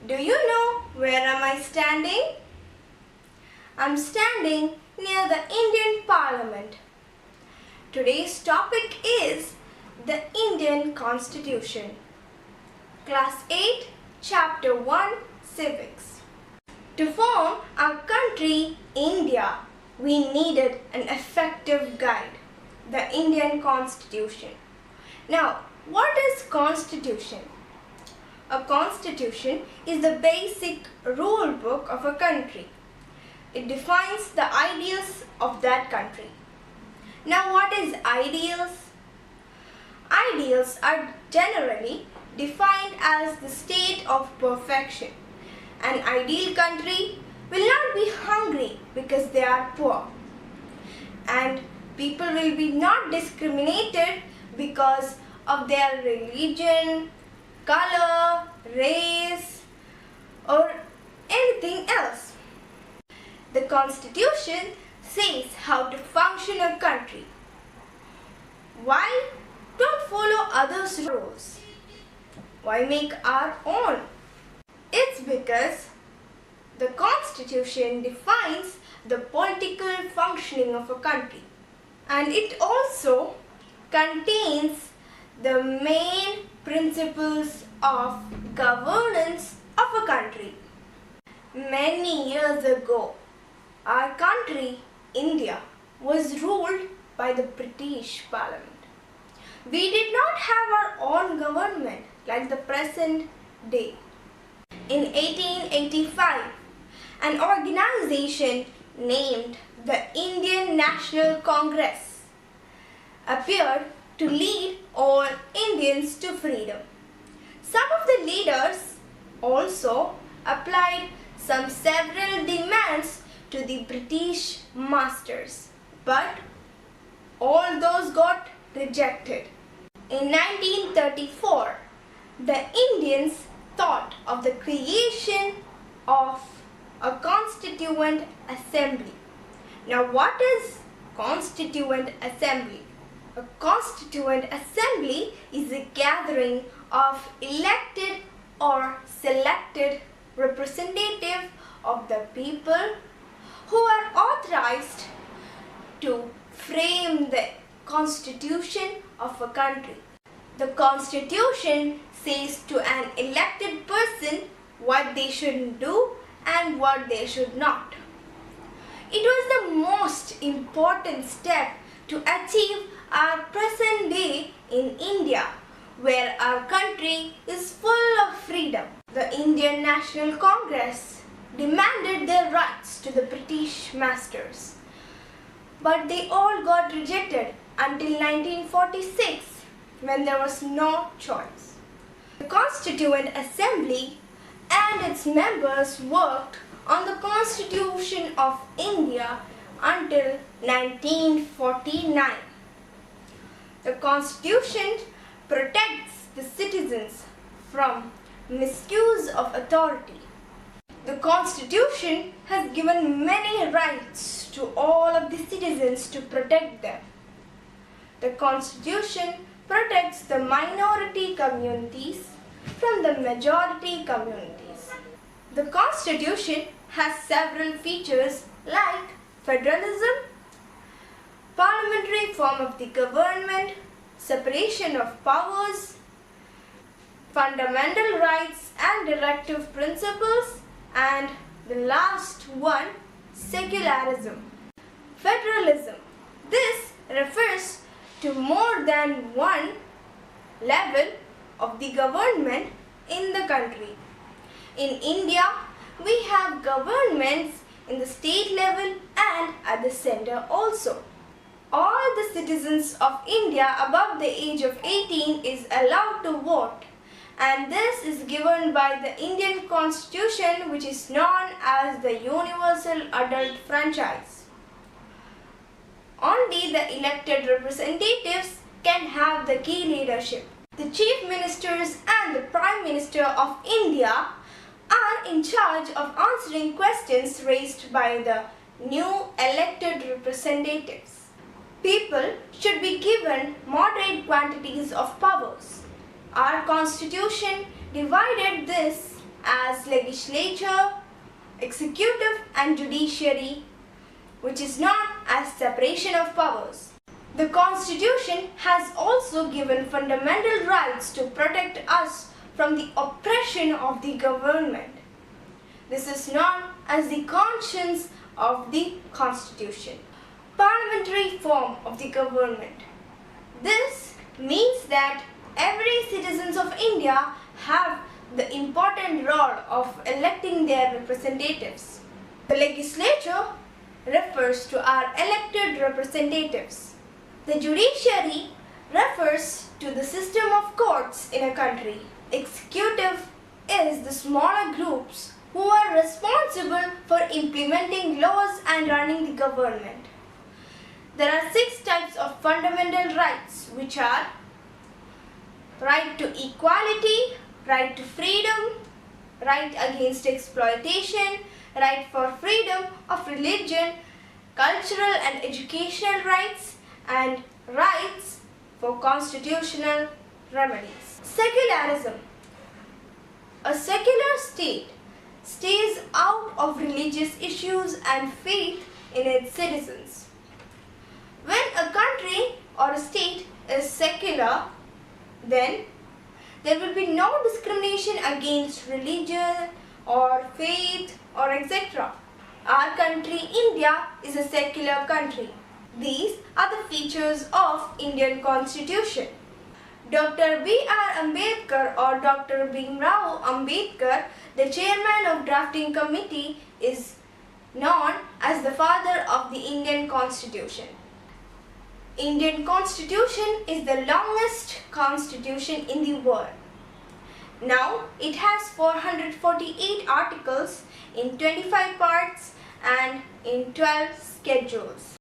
Do you know where am I standing? I'm standing near the Indian Parliament. Today's topic is the Indian Constitution. Class 8, Chapter 1, Civics. To form our country, India, we needed an effective guide, the Indian Constitution. Now, what is Constitution? A constitution is the basic rule book of a country. It defines the ideals of that country. Now, what is ideals? Ideals are generally defined as the state of perfection. An ideal country will not be hungry because they are poor. And people will be not discriminated because of their religion, color, race, or anything else. The Constitution says how to function a country. Why don't follow others' rules? Why make our own? It's because the Constitution defines the political functioning of a country, and it also contains the main principles of governance of a country. Many years ago, our country, India, was ruled by the British Parliament. We did not have our own government like the present day. In 1885, an organization named the Indian National Congress appeared to lead all Indians to freedom. Some of the leaders also applied some several demands to the British masters, but all those got rejected. In 1934, the Indians thought of the creation of a Constituent Assembly. Now, what is Constituent Assembly? A Constituent Assembly is a gathering of elected or selected representatives of the people who are authorized to frame the constitution of a country. The Constitution says to an elected person what they should do and what they should not. It was the most important step to achieve our present day in India, where our country is full of freedom. The Indian National Congress demanded their rights to the British masters, but they all got rejected until 1946, when there was no choice. The Constituent Assembly and its members worked on the Constitution of India until 1949. The Constitution protects the citizens from misuse of authority. The Constitution has given many rights to all of the citizens to protect them. The Constitution protects the minority communities from the majority communities. The Constitution has several features like federalism, parliamentary form of the government, separation of powers, fundamental rights and directive principles, and the last one, secularism. Federalism. This refers to more than one level of the government in the country. In India, we have governments in the state level and at the center also. All the citizens of India above the age of 18 is allowed to vote, and this is given by the Indian Constitution, which is known as the Universal Adult Franchise. Only the elected representatives can have the key leadership. The Chief Ministers and the Prime Minister of India are in charge of answering questions raised by the new elected representatives. People should be given quantities of powers. Our constitution divided this as legislature, executive and judiciary, which is known as separation of powers. The Constitution has also given fundamental rights to protect us from the oppression of the government. This is known as the conscience of the Constitution. Parliamentary form of the government. This means that every citizens of India have the important role of electing their representatives. The legislature refers to our elected representatives. The judiciary refers to the system of courts in a country. Executive is the smaller groups who are responsible for implementing laws and running the government. There are 6 types of fundamental rights, which are right to equality, right to freedom, right against exploitation, right for freedom of religion, cultural and educational rights, and rights for constitutional remedies. Secularism. A secular state stays out of religious issues and faith in its citizens. When a country or a state is secular, then there will be no discrimination against religion or faith or etc. Our country, India, is a secular country. These are the features of Indian Constitution. Dr. B.R. Ambedkar or Dr. Bhimrao Ambedkar, the chairman of drafting committee, is known as the father of the Indian Constitution. Indian Constitution is the longest constitution in the world. Now it has 448 articles in 25 parts and in 12 schedules.